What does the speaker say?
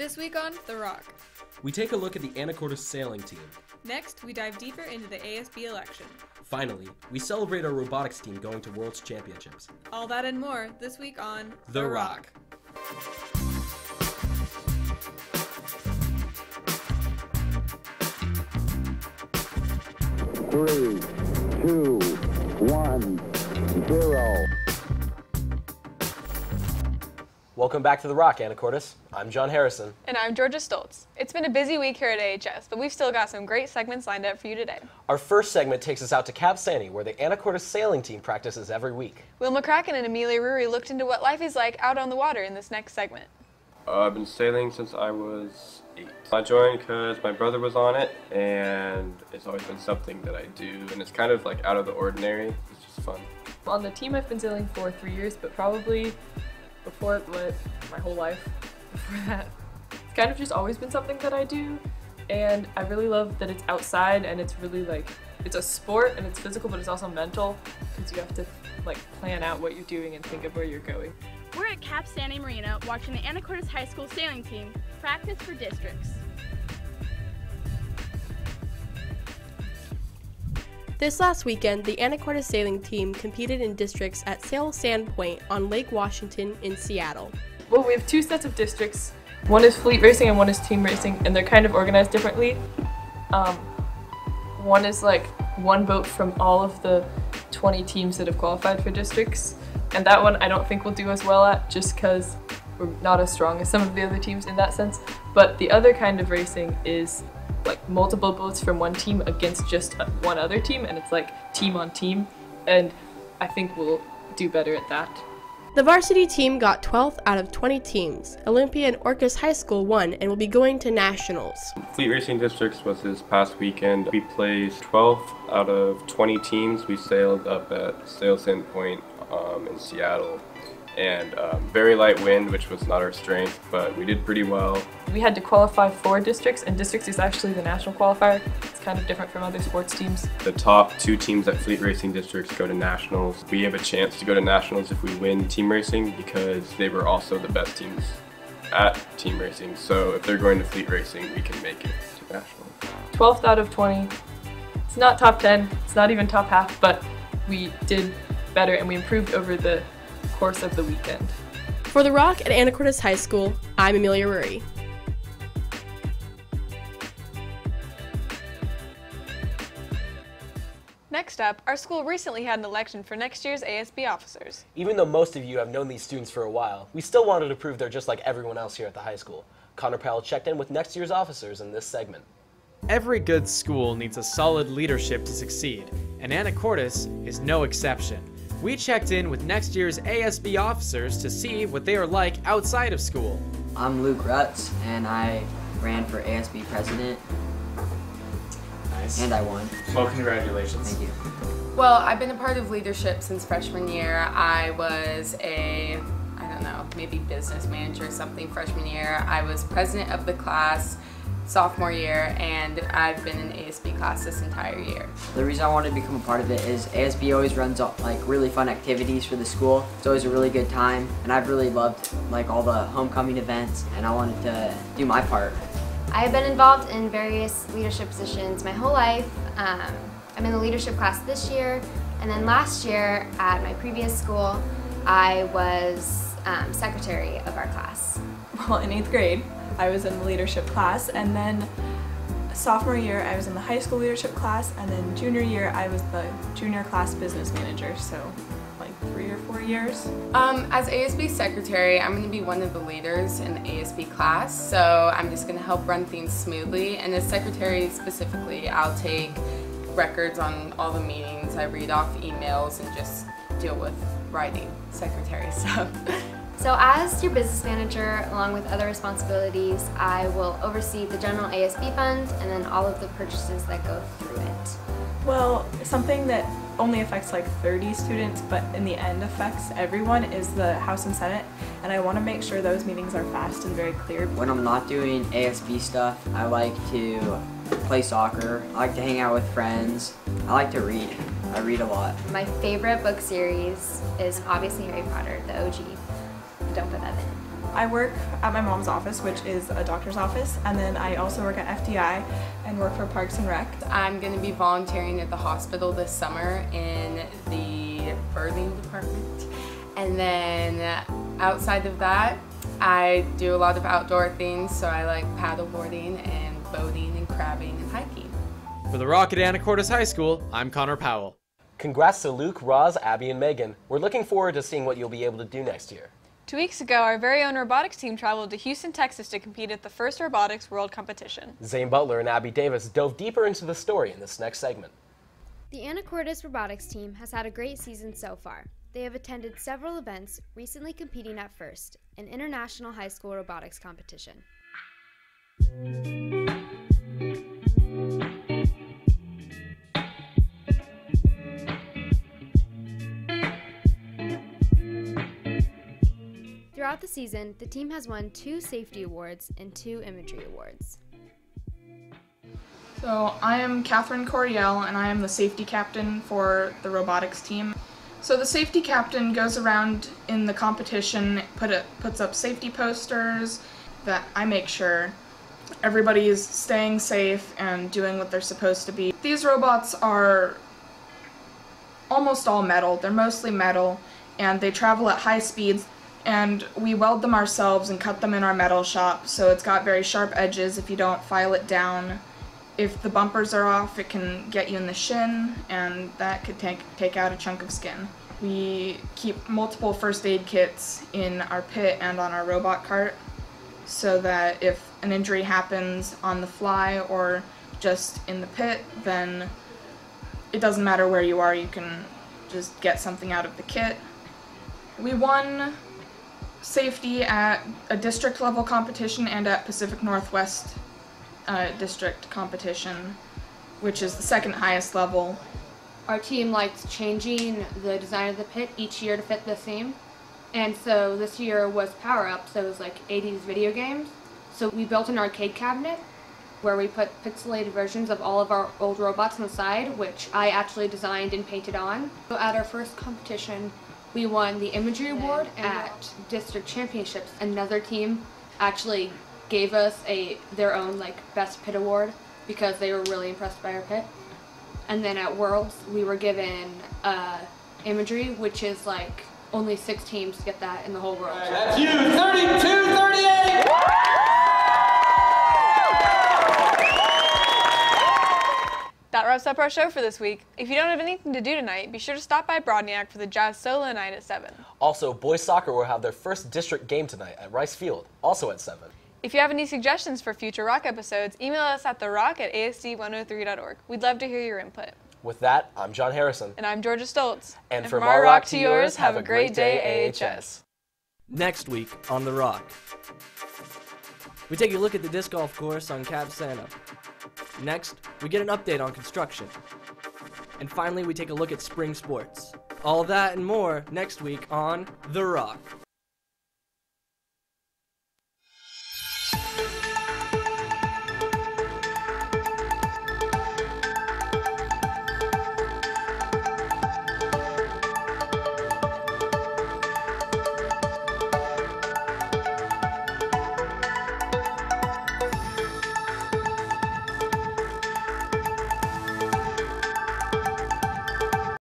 This week on The Rock. We take a look at the Anacortes Sailing team. Next, we dive deeper into the ASB election. Finally, we celebrate our robotics team going to World's Championships. All that and more this week on The Rock. Three, two, 1, 0. Welcome back to The Rock, Anacortes. I'm John Harrison. And I'm Georgia Stoltz. It's been a busy week here at AHS, but we've still got some great segments lined up for you today. Our first segment takes us out to Cap Sandy, where the Anacortes Sailing team practices every week. Will McCracken and Amelia Ruri looked into what life is like out on the water in this next segment. I've been sailing since I was 8. I joined because my brother was on it, and it's always been something that I do, and it's kind of like out of the ordinary. It's just fun. On the team I've been sailing for 3 years, but probably before my whole life before that. It's kind of just always been something that I do, and I really love that it's outside and it's really it's a sport and it's physical, but it's also mental because you have to plan out what you're doing and think of where you're going. We're at Cap Sandy Marina watching the Anacortes High School sailing team practice for districts. This last weekend, the Anacortes Sailing team competed in districts at Sail Sand Point on Lake Washington in Seattle. Well, we have 2 sets of districts. One is fleet racing and one is team racing, and they're kind of organized differently. One is one boat from all of the 20 teams that have qualified for districts, and that one I don't think we'll do as well at just because we're not as strong as some of the other teams in that sense. But the other kind of racing is multiple boats from one team against just one other team, and it's team on team, and I think we'll do better at that. The varsity team got 12th out of 20 teams. Olympia and Orcas High School won and will be going to nationals. Fleet Racing Districts was this past weekend. We placed 12th out of 20 teams. We sailed up at Sail Sand Point in Seattle, and very light wind, which was not our strength, but we did pretty well. We had to qualify for districts, and districts is actually the national qualifier. It's kind of different from other sports teams. The top 2 teams at Fleet Racing Districts go to nationals. We have a chance to go to nationals if we win team racing because they were also the best teams at team racing. So if they're going to Fleet Racing, we can make it to nationals. 12th out of 20. It's not top 10, it's not even top half, but we did better and we improved over the course of the weekend. For The Rock at Anacortes High School, I'm Amelia Ruri. Next up, our school recently had an election for next year's ASB Officers. Even though most of you have known these students for a while, we still wanted to prove they're just like everyone else here at the high school. Connor Powell checked in with next year's officers in this segment. Every good school needs a solid leadership to succeed, and Anacortes is no exception. We checked in with next year's ASB officers to see what they are like outside of school. I'm Luke Rutz, and I ran for ASB president. Nice. And I won. Well, congratulations. Thank you. Well, I've been a part of leadership since freshman year. I was maybe business manager or something freshman year. I was president of the class sophomore year, and I've been in ASB class this entire year. The reason I wanted to become a part of it is ASB always runs really fun activities for the school. It's always a really good time, and I've really loved all the homecoming events, and I wanted to do my part. I have been involved in various leadership positions my whole life. I'm in the leadership class this year, and then last year at my previous school, I was secretary of our class. Well, in 8th grade, I was in the leadership class, and then sophomore year I was in the high school leadership class, and then junior year I was the junior class business manager, so 3 or 4 years. As ASB secretary, I'm going to be one of the leaders in the ASB class, so I'm just going to help run things smoothly, and as secretary specifically, I'll take records on all the meetings, I read off emails, and just deal with writing secretary stuff. So as your business manager, along with other responsibilities, I will oversee the general ASB fund and then all of the purchases that go through it. Well, something that only affects 30 students, but in the end affects everyone, is the House and Senate, and I want to make sure those meetings are fast and very clear. When I'm not doing ASB stuff, I like to play soccer, I like to hang out with friends, I like to read. I read a lot. My favorite book series is obviously Harry Potter, the OG. Don't put that in. I work at my mom's office, which is a doctor's office, and then I also work at FDI and work for Parks and Rec. I'm going to be volunteering at the hospital this summer in the birthing department. And then outside of that, I do a lot of outdoor things, so I like paddleboarding and boating and crabbing and hiking. For The Rock at Anacortes High School, I'm Connor Powell. Congrats to Luke, Roz, Abby, and Megan. We're looking forward to seeing what you'll be able to do next year. 2 weeks ago, our very own robotics team traveled to Houston, Texas to compete at the first Robotics World Competition. Zane Butler and Abby Davis dove deeper into the story in this next segment. The Anacortes robotics team has had a great season so far. They have attended several events, recently competing at FIRST, an international high school robotics competition. Throughout the season, the team has won 2 safety awards and 2 imagery awards. So I am Catherine Coriel, and I am the safety captain for the robotics team. So the safety captain goes around in the competition, puts up safety posters that I make sure everybody is staying safe and doing what they're supposed to be. These robots are almost all metal. They're mostly metal, and they travel at high speeds. And we weld them ourselves and cut them in our metal shop, so it's got very sharp edges if you don't file it down. If the bumpers are off, it can get you in the shin, and that could take out a chunk of skin. We keep multiple first aid kits in our pit and on our robot cart, so that if an injury happens on the fly or just in the pit, then it doesn't matter where you are, you can just get something out of the kit. We won safety at a district level competition and at Pacific Northwest district competition, which is the second highest level. Our team likes changing the design of the pit each year to fit the theme, and so this year was Power Up, so it was like 80s video games. So we built an arcade cabinet where we put pixelated versions of all of our old robots on the side, which I actually designed and painted on. So at our first competition, we won the imagery award at district championships. Another team actually gave us their own best pit award because they were really impressed by our pit. And then at Worlds, we were given imagery, which is only 6 teams get that in the whole world. That's you, 32-38! That wraps up our show for this week. If you don't have anything to do tonight, be sure to stop by Broadniak for the Jazz Solo Night at 7. Also, boys soccer will have their first district game tonight at Rice Field, also at 7. If you have any suggestions for future Rock episodes, email us at therock@asd103.org. We'd love to hear your input. With that, I'm John Harrison. And I'm Georgia Stoltz. And from our rock to yours, have a great day, AHS. Next week on The Rock, we take a look at the disc golf course on Cap Santa. Next, we get an update on construction. And finally, we take a look at spring sports. All that and more next week on The Rock.